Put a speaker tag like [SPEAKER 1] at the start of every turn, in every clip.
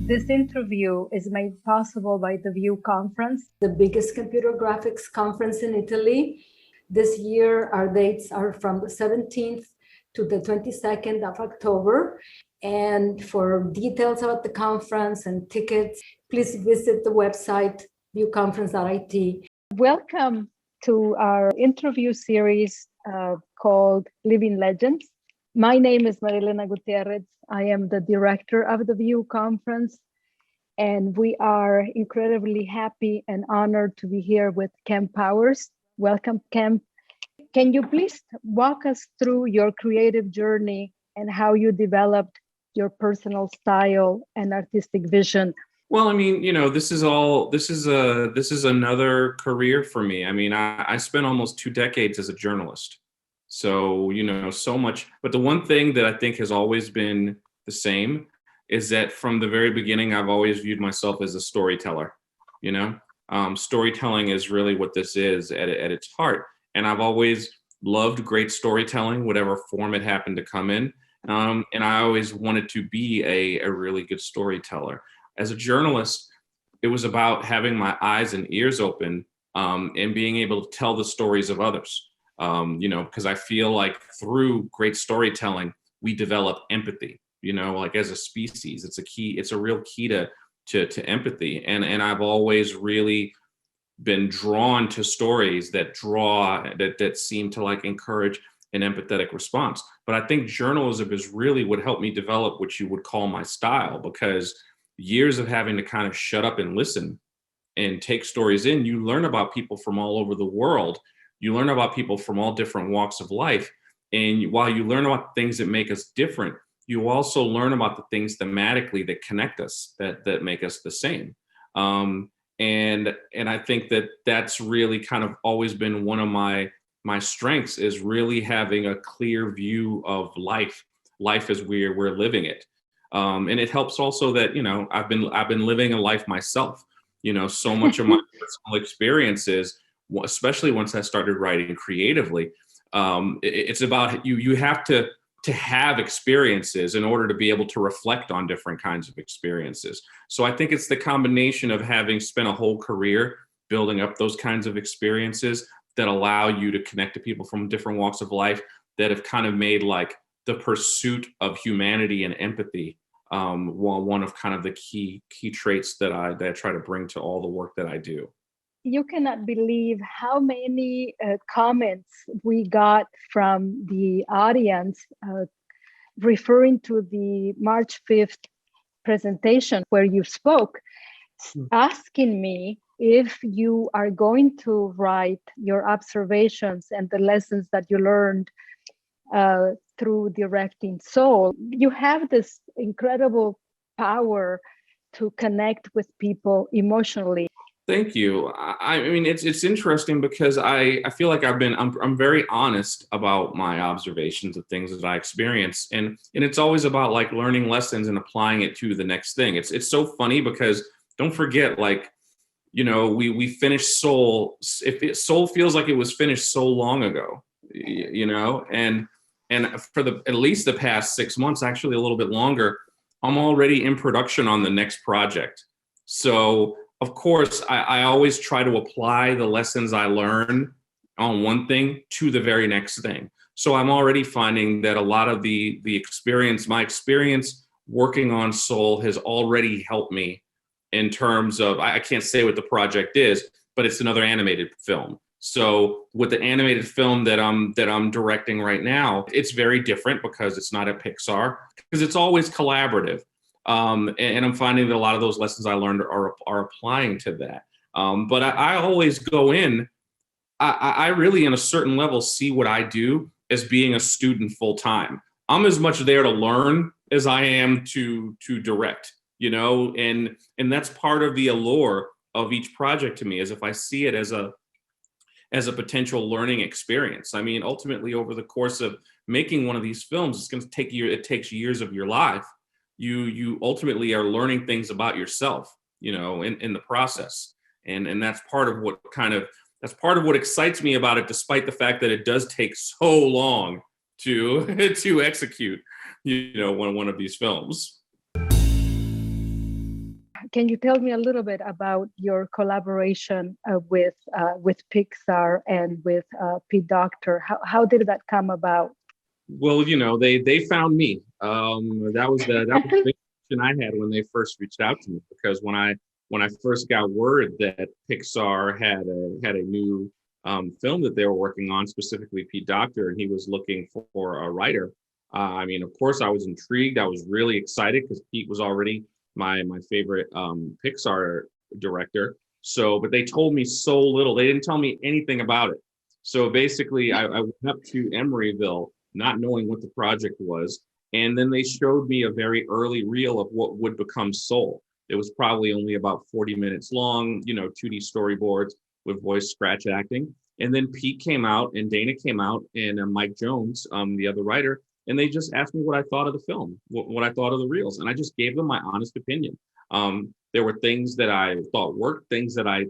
[SPEAKER 1] This interview is made possible by the VIEWConference,
[SPEAKER 2] the biggest computer graphics conference in Italy. This year, our dates are from the 17th to the 22nd of October. And for details about the conference and tickets, please visit the website, viewconference.it.
[SPEAKER 1] Welcome to our interview series called Living Legends. My name is Marilena Gutierrez. I am the director of the VIEWConference, and we are incredibly happy and honored to be here with Kemp Powers. Welcome, Kemp. Can you please walk us through your creative journey and how you developed your personal style and artistic vision?
[SPEAKER 3] Well, I mean, this is another career for me. I mean, I spent almost 2 decades as a journalist. So, so much. But the one thing that I think has always been the same is that from the very beginning, I've always viewed myself as a storyteller. Storytelling is really what this is at its heart. And I've always loved great storytelling, whatever form it happened to come in. And I always wanted to be a really good storyteller. As a journalist, it was about having my eyes and ears open and being able to tell the stories of others. Because I feel like through great storytelling, we develop empathy, like as a species. It's a real key to empathy. And I've always really been drawn to stories that seem to like encourage an empathetic response. But I think journalism is really what helped me develop what you would call my style, because years of having to kind of shut up and listen and take stories in, you learn about people from all over the world. You learn about people from all different walks of life. And while you learn about things that make us different, you also learn about the things thematically that connect us, that make us the same. And I think that that's really kind of always been one of my strengths, is really having a clear view of life as we're living it. And it helps also that, I've been living a life myself. So much of my personal experiences, especially once I started writing creatively, it's about you have to have experiences in order to be able to reflect on different kinds of experiences. So I think it's the combination of having spent a whole career building up those kinds of experiences that allow you to connect to people from different walks of life that have kind of made like the pursuit of humanity and empathy one of kind of the key traits that I try to bring to all the work that I do.
[SPEAKER 1] You cannot believe how many comments we got from the audience referring to the March 5th presentation where you spoke, asking me if you are going to write your observations and the lessons that you learned through directing Soul. You have this incredible power to connect with people emotionally.
[SPEAKER 3] Thank you. I mean, it's interesting because I feel like I'm very honest about my observations of things that I experience, and it's always about like learning lessons and applying it to the next thing. It's so funny because don't forget, like, we finished Soul. Soul feels like it was finished so long ago, and for at least the past 6 months, actually a little bit longer, I'm already in production on the next project. So of course, I always try to apply the lessons I learn on one thing to the very next thing. So I'm already finding that a lot of my experience working on Soul has already helped me in terms of, I can't say what the project is, but it's another animated film. So with the animated film that I'm directing right now, it's very different because it's not at Pixar, because it's always collaborative. And I'm finding that a lot of those lessons I learned are applying to that. But I always go in, I really, in a certain level, see what I do as being a student full time. I'm as much there to learn as I am to direct, and that's part of the allure of each project to me, is if I see it as a potential learning experience. I mean, ultimately, over the course of making one of these films, it's going to take it takes years of your life. You ultimately are learning things about yourself, in the process. And that's part of what excites me about it, despite the fact that it does take so long to, to execute, one of these films.
[SPEAKER 1] can you tell me a little bit about your collaboration with Pixar and with Pete Docter? How did that come about?
[SPEAKER 3] Well, you know, they found me. That was the big question I had when they first reached out to me, because when I first got word that Pixar had a new film that they were working on, specifically Pete Docter, and he was looking for a writer. I mean, of course, I was intrigued. I was really excited because Pete was already my favorite Pixar director. So, but they told me so little. They didn't tell me anything about it. So basically, I went up to Emeryville, not knowing what the project was, and then they showed me a very early reel of what would become Soul. It was probably only about 40 minutes long, you know, 2D storyboards with voice scratch acting. And then Pete came out and Dana came out and Mike Jones, the other writer, and they just asked me what I thought of the film, what I thought of the reels. And I just gave them my honest opinion. There were things that I thought worked, things that I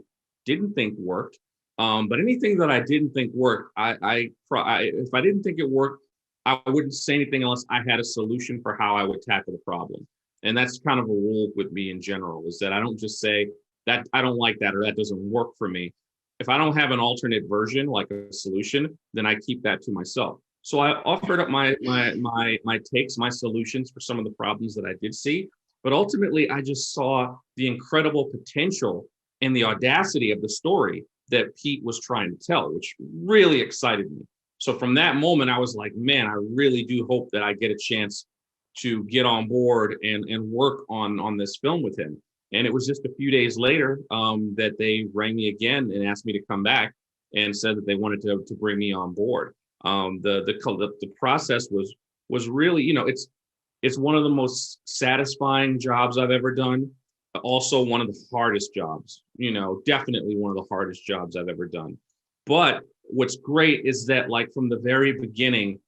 [SPEAKER 3] didn't think worked. But anything that I didn't think worked, if I didn't think it worked, I wouldn't say anything unless I had a solution for how I would tackle the problem. And that's kind of a rule with me in general, is that I don't just say that I don't like that or that doesn't work for me. If I don't have an alternate version, like a solution, then I keep that to myself. So I offered up my takes, my solutions for some of the problems that I did see. But ultimately, I just saw the incredible potential and the audacity of the story that Pete was trying to tell, which really excited me. So from that moment, I was like, man, I really do hope that I get a chance to get on board and work on this film with him. And it was just a few days later that they rang me again and asked me to come back and said that they wanted to bring me on board. The process was really, you know, it's one of the most satisfying jobs I've ever done. Also one of the hardest jobs, you know, definitely one of the hardest jobs I've ever done. But what's great is that, like, from the very beginning,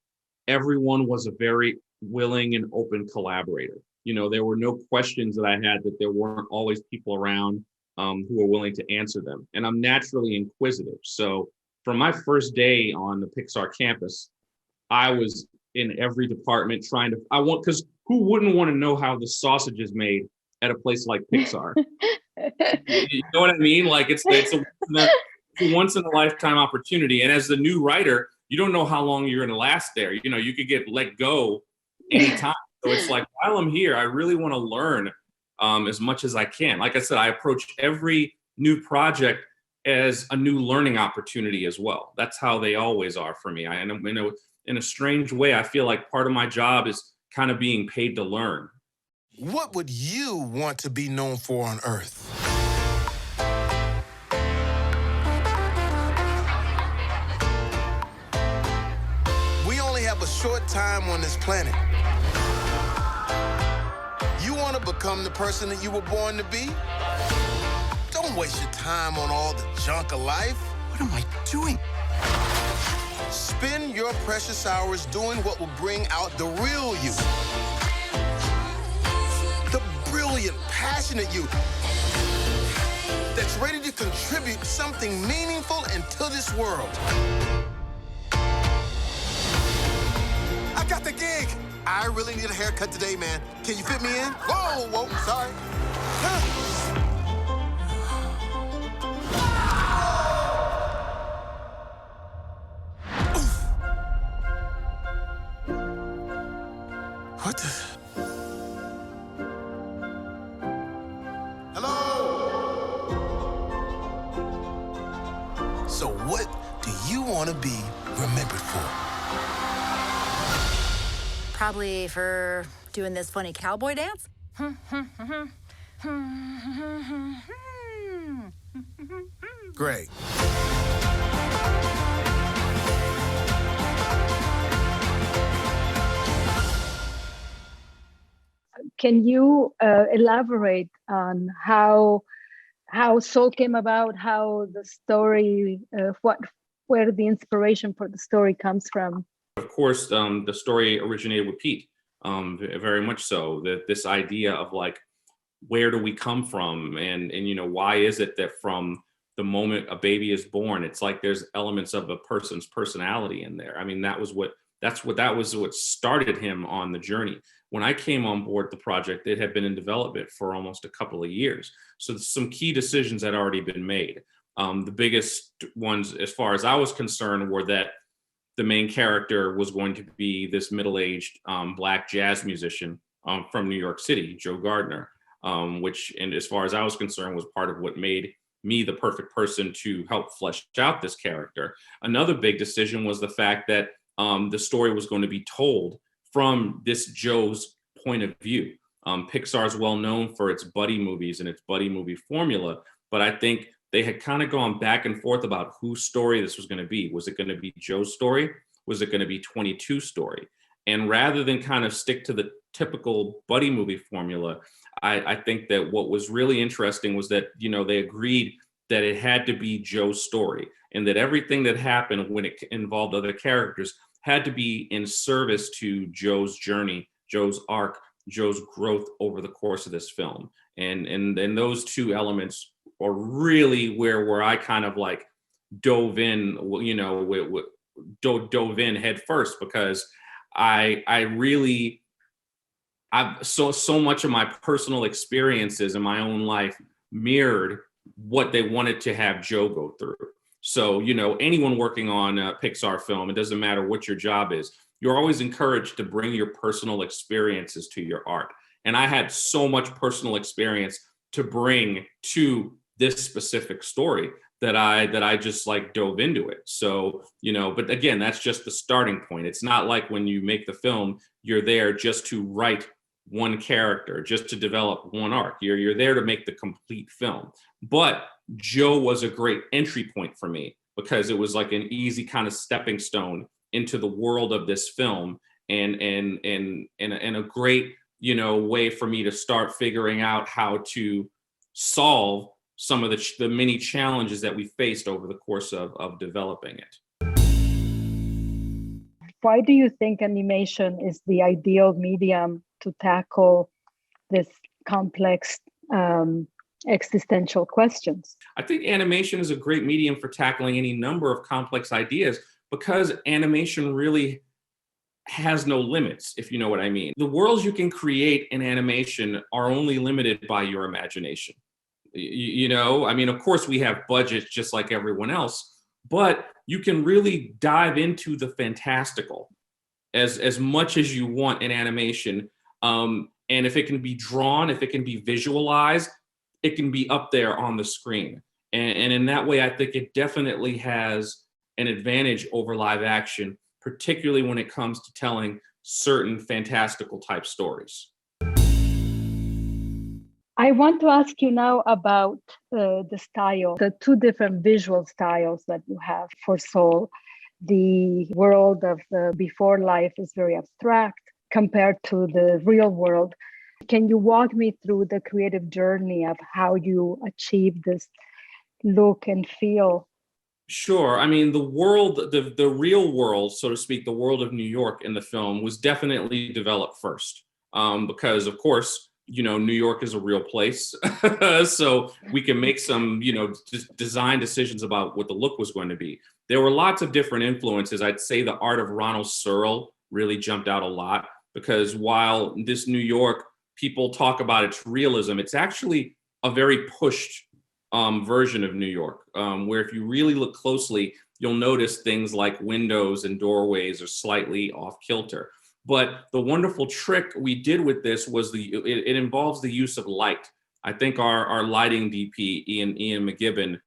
[SPEAKER 3] everyone was a very willing and open collaborator. You know, there were no questions that I had that there weren't always people around who were willing to answer them. And I'm naturally inquisitive. So from my first day on the Pixar campus, I was in every department because who wouldn't want to know how the sausage is made at a place like Pixar? You know what I mean? Like it's a once in a lifetime opportunity. And as the new writer, you don't know how long you're going to last there. You know, you could get let go anytime. So it's like, while I'm here, I really want to learn as much as I can. Like I said, I approach every new project as a new learning opportunity as well. That's how they always are for me. In a strange way, I feel like part of my job is kind of being paid to learn.
[SPEAKER 4] What would you want to be known for on Earth? We only have a short time on this planet. You want to become the person that you were born to be? Don't waste your time on all the junk of life. What am I doing? Spend your precious hours doing what will bring out the real you. The brilliant, passionate you that's ready to contribute something meaningful into this world. I got the gig. I really need a haircut today, man. Can you fit me in? Whoa, sorry. What the? Hello? So what do you want to be remembered for?
[SPEAKER 5] Probably for doing this funny cowboy dance.
[SPEAKER 4] Great.
[SPEAKER 1] Can you elaborate on how Soul came about, how the story, where the inspiration for the story comes from?
[SPEAKER 3] Of course, the story originated with Pete, very much so. That this idea of like, where do we come from, and you know, why is it that from the moment a baby is born, it's like there's elements of a person's personality in there. I mean, that was what that was what started him on the journey. When I came on board the project, it had been in development for almost a couple of years. So some key decisions had already been made. The biggest ones, as far as I was concerned, were that the main character was going to be this middle-aged Black jazz musician from New York City, Joe Gardner, which, and as far as I was concerned, was part of what made me the perfect person to help flesh out this character. Another big decision was the fact that the story was going to be told from this Joe's point of view. Pixar is well known for its buddy movies and its buddy movie formula, but I think they had kind of gone back and forth about whose story this was going to be. Was it going to be Joe's story? Was it going to be 22's story? And rather than kind of stick to the typical buddy movie formula, I think that what was really interesting was that, you know, they agreed that it had to be Joe's story, and that everything that happened when it involved other characters had to be in service to Joe's journey, Joe's arc, Joe's growth over the course of this film. And those two elements are really where I kind of like dove in, you know, dove in head first, because I've so much of my personal experiences in my own life mirrored what they wanted to have Joe go through. So, you know, anyone working on a Pixar film, it doesn't matter what your job is, you're always encouraged to bring your personal experiences to your art. And I had so much personal experience to bring to this specific story that I just like dove into it. So, you know, but again, that's just the starting point. It's not like when you make the film, you're there just to write one character, just to develop one arc. You're there to make the complete film. But Joe was a great entry point for me, because it was like an easy kind of stepping stone into the world of this film, and a great, you know, way for me to start figuring out how to solve some of the many challenges that we faced over the course of developing it.
[SPEAKER 1] Why do you think animation is the ideal medium to tackle this complex existential questions?
[SPEAKER 3] I think animation is a great medium for tackling any number of complex ideas, because animation really has no limits, if you know what I mean. The worlds you can create in animation are only limited by your imagination. You know, I mean, of course we have budgets just like everyone else, but you can really dive into the fantastical as much as you want in animation. And if it can be drawn, if it can be visualized, it can be up there on the screen. And in that way, I think it definitely has an advantage over live action, particularly when it comes to telling certain fantastical type stories.
[SPEAKER 1] I want to ask you now about the style, the two different visual styles that you have for Soul. The world of the before life is very abstract compared to the real world. Can you walk me through the creative journey of how you achieve this look and feel?
[SPEAKER 3] Sure. I mean, the world, the real world, so to speak, the world of New York in the film was definitely developed first, because, of course, you know, New York is a real place. So we can make some, you know, design decisions about what the look was going to be. There were lots of different influences. I'd say the art of Ronald Searle really jumped out a lot, because while this New York, people talk about its realism, it's actually a very pushed version of New York, where if you really look closely, you'll notice things like windows and doorways are slightly off kilter. But the wonderful trick we did with this was it involves the use of light. I think our lighting DP, Ian McGibbon,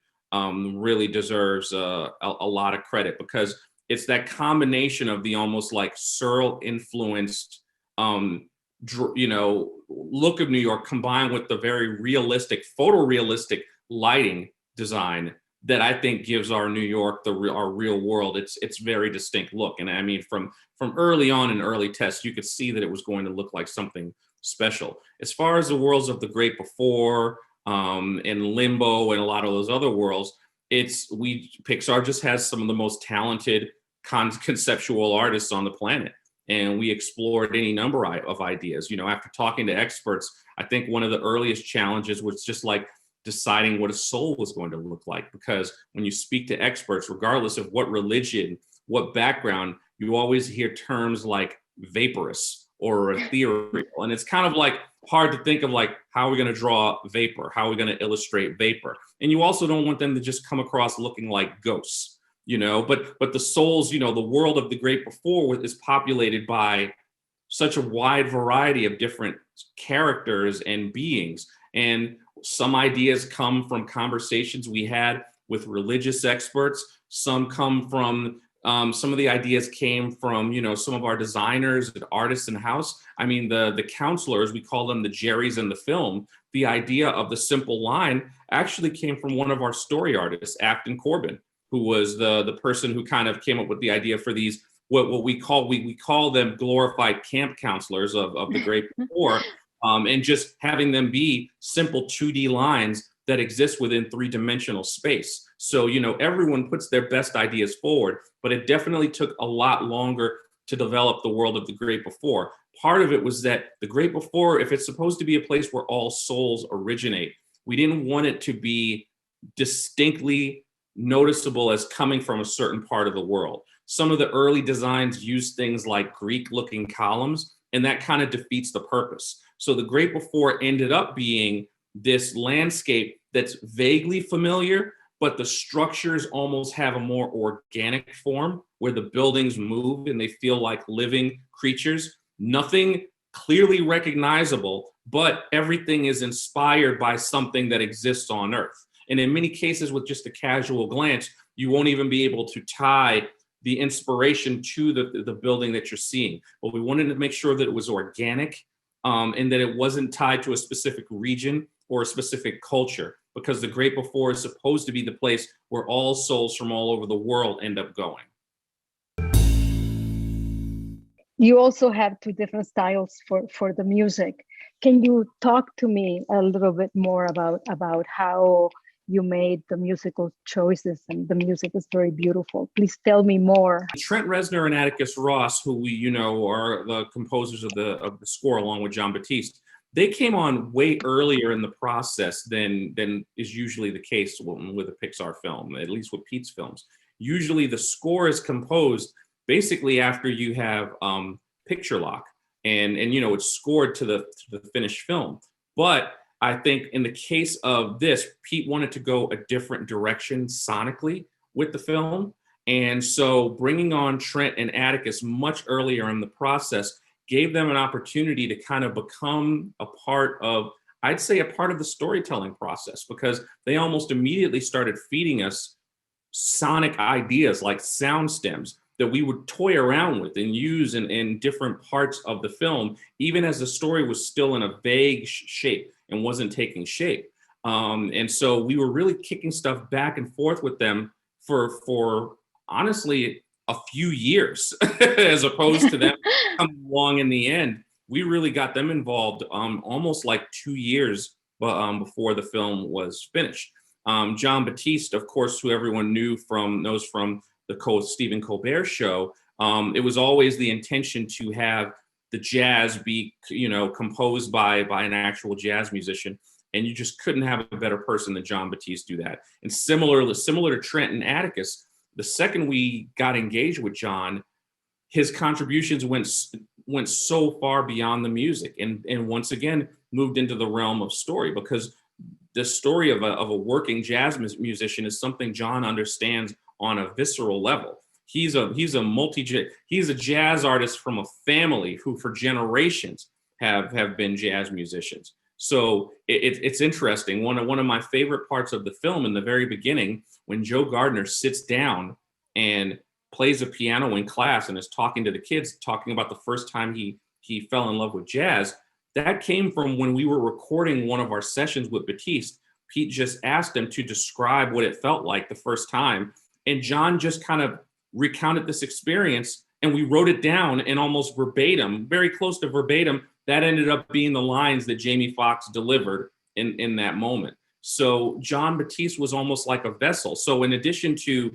[SPEAKER 3] really deserves a lot of credit, because it's that combination of the almost like Searle influenced, you know, look of New York combined with the very realistic, photorealistic lighting design that I think gives our New York, our real world, its very distinct look. And I mean, from early on in early tests, you could see that it was going to look like something special. As far as the worlds of the Great Before, and Limbo, and a lot of those other worlds, Pixar just has some of the most talented conceptual artists on the planet. And we explored any number of ideas. You know, after talking to experts, I think one of the earliest challenges was just like deciding what a soul was going to look like. Because when you speak to experts, regardless of what religion, what background, you always hear terms like vaporous or ethereal. And it's kind of like hard to think of like, how are we going to draw vapor? How are we going to illustrate vapor? And you also don't want them to just come across looking like ghosts, you know, but the souls, you know, the world of the great before is populated by such a wide variety of different characters and beings. And some ideas come from conversations we had with religious experts. Some come from, some of the ideas came from, you know, some of our designers and artists in house. I mean, the counselors, we call them the Jerrys in the film. The idea of the simple line actually came from one of our story artists, Afton Corbin, who was the person who kind of came up with the idea for these, what we call them glorified camp counselors of the great before, and just having them be simple 2D lines that exist within 3-dimensional space. So, you know, everyone puts their best ideas forward, but it definitely took a lot longer to develop the world of the great before. Part of it was that the great before, if it's supposed to be a place where all souls originate, we didn't want it to be distinctly noticeable as coming from a certain part of the world. Some of the early designs use things like Greek-looking columns, and that kind of defeats the purpose. So the great before ended up being this landscape that's vaguely familiar, but the structures almost have a more organic form where the buildings move and they feel like living creatures. Nothing clearly recognizable, but everything is inspired by something that exists on Earth. And in many cases, with just a casual glance, you won't even be able to tie the inspiration to the building that you're seeing. But we wanted to make sure that it was organic, and that it wasn't tied to a specific region or a specific culture, because the great before is supposed to be the place where all souls from all over the world end up going.
[SPEAKER 1] You also have 2 different styles for the music. Can you talk to me a little bit more about how you made the musical choices? And the music is very beautiful. Please tell me more.
[SPEAKER 3] Trent Reznor and Atticus Ross, who we, you know, are the composers of the score along with Jon Batiste, they came on way earlier in the process than is usually the case with a Pixar film, at least with Pete's films. Usually the score is composed basically after you have picture lock, and you know, it's scored to the finished film. But I think in the case of this, Pete wanted to go a different direction sonically with the film. And so bringing on Trent and Atticus much earlier in the process gave them an opportunity to kind of become a part of, I'd say, a part of the storytelling process, because they almost immediately started feeding us sonic ideas like sound stems that we would toy around with and use in different parts of the film, even as the story was still in a vague shape and wasn't taking shape. And so we were really kicking stuff back and forth with them for honestly a few years, as opposed to them coming along in the end. We really got them involved almost like 2 years before the film was finished. Jon Batiste, of course, who everyone knows from the Stephen Colbert Show, it was always the intention to have the jazz be, you know, composed by an actual jazz musician, and you just couldn't have a better person than Jon Batiste do that. And similar to Trent and Atticus, the second we got engaged with Jon, his contributions went so far beyond the music, and once again moved into the realm of story, because the story of a working jazz musician is something Jon understands on a visceral level. He's a jazz artist from a family who for generations have been jazz musicians. So it's interesting. One of my favorite parts of the film, in the very beginning, when Joe Gardner sits down and plays a piano in class and is talking to the kids, talking about the first time he fell in love with jazz, that came from when we were recording one of our sessions with Batiste. Pete just asked him to describe what it felt like the first time, and Jon just kind of recounted this experience, and we wrote it down, and almost verbatim, very close to verbatim, that ended up being the lines that Jamie Foxx delivered in that moment. So Jon Batiste was almost like a vessel. So in addition to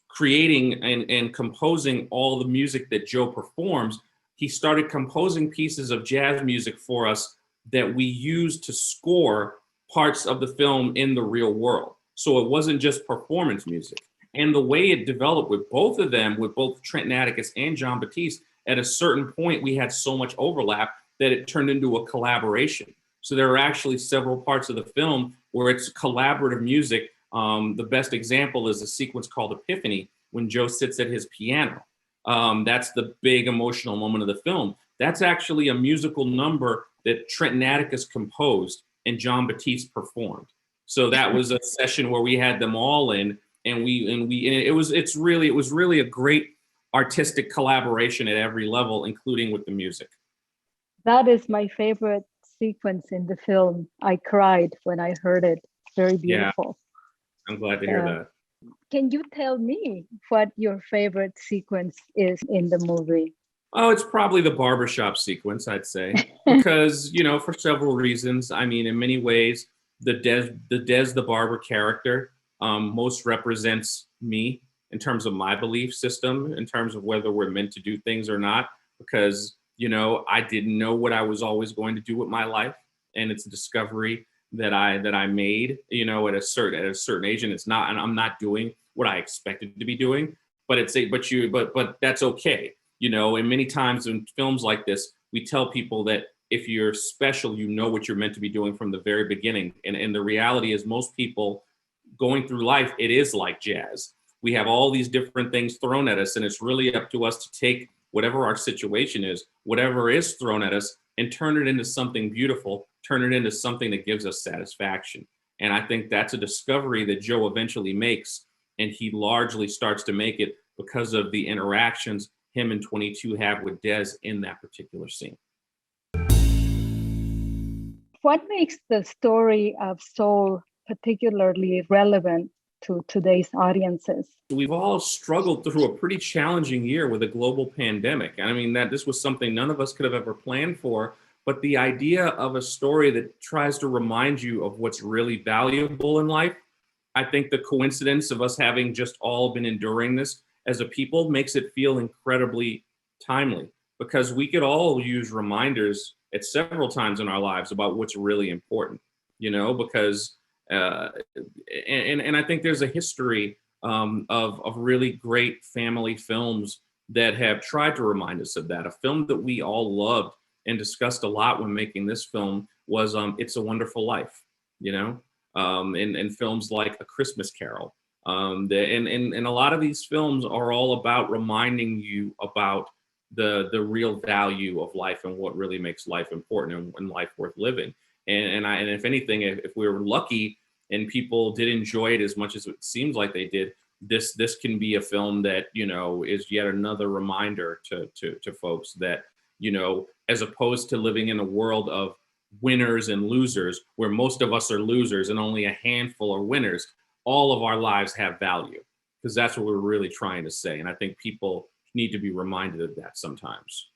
[SPEAKER 3] creating and composing all the music that Joe performs, he started composing pieces of jazz music for us that we used to score parts of the film in the real world. So it wasn't just performance music. And the way it developed with both of them, with both Trenton Atticus and John Batiste, at a certain point, we had so much overlap that it turned into a collaboration. So there are actually several parts of the film where it's collaborative music. The best example is a sequence called Epiphany, when Joe sits at his piano. That's the big emotional moment of the film. That's actually a musical number that Trenton Atticus composed and John Batiste performed. So that was a session where we had them all in, and it was really a great artistic collaboration at every level, including with the music.
[SPEAKER 1] That is my favorite sequence in the film. I cried when I heard it. Very beautiful.
[SPEAKER 3] Yeah, I'm glad to hear that.
[SPEAKER 1] Can you tell me what your favorite sequence is in the movie?
[SPEAKER 3] Oh, it's probably the barbershop sequence, I'd say, because, for several reasons. I mean, in many ways, the Des the barber character most represents me in terms of my belief system, in terms of whether we're meant to do things or not, because, I didn't know what I was always going to do with my life. And it's a discovery that I made, at a certain age, and I'm not doing what I expected to be doing, but but that's okay. And many times in films like this, we tell people that if you're special, what you're meant to be doing from the very beginning. And the reality is most people going through life, it is like jazz. We have all these different things thrown at us, and it's really up to us to take whatever our situation is, whatever is thrown at us, and turn it into something beautiful, turn it into something that gives us satisfaction. And I think that's a discovery that Joe eventually makes, and he largely starts to make it because of the interactions him and 22 have with Des in that particular scene.
[SPEAKER 1] What makes the story of Soul particularly relevant to today's audiences?
[SPEAKER 3] We've all struggled through a pretty challenging year with a global pandemic. I mean, that this was something none of us could have ever planned for, but the idea of a story that tries to remind you of what's really valuable in life, I think the coincidence of us having just all been enduring this as a people makes it feel incredibly timely, because we could all use reminders at several times in our lives about what's really important, because and I think there's a history of really great family films that have tried to remind us of that. A film that we all loved and discussed a lot when making this film was It's a Wonderful Life, and films like A Christmas Carol. And a lot of these films are all about reminding you about the real value of life and what really makes life important and life worth living. And if anything, if we were lucky and people did enjoy it as much as it seems like they did, this can be a film that, is yet another reminder to folks that, as opposed to living in a world of winners and losers, where most of us are losers and only a handful are winners, all of our lives have value, because that's what we're really trying to say. And I think people need to be reminded of that sometimes.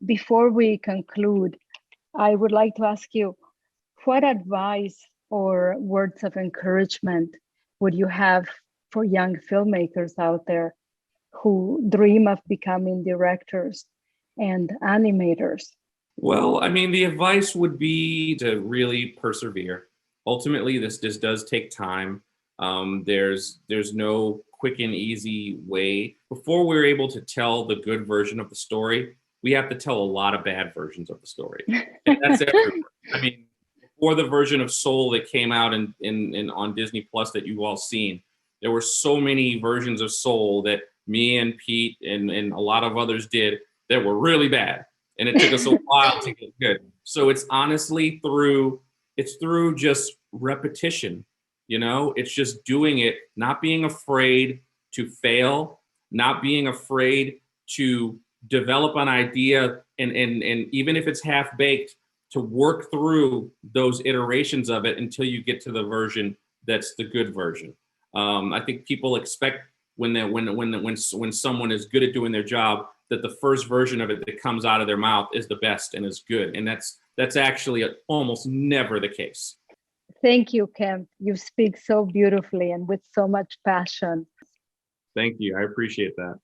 [SPEAKER 1] Before we conclude, I would like to ask you, what advice or words of encouragement would you have for young filmmakers out there who dream of becoming directors and animators?
[SPEAKER 3] Well, I mean, the advice would be to really persevere. Ultimately, this does take time. There's no quick and easy way. Before we're able to tell the good version of the story, we have to tell a lot of bad versions of the story. And that's everywhere. I mean, before the version of Soul that came out in on Disney Plus that you've all seen, there were so many versions of Soul that me and Pete and a lot of others did that were really bad. And it took us a while to get good. So it's honestly through just repetition. It's just doing it, not being afraid to fail, not being afraid to develop an idea, and even if it's half baked, to work through those iterations of it until you get to the version that's the good version. I think people expect when someone is good at doing their job, that the first version of it that comes out of their mouth is the best and is good, and that's actually almost never the case.
[SPEAKER 1] Thank you, Kemp. You speak so beautifully and with so much passion.
[SPEAKER 3] Thank you. I appreciate that.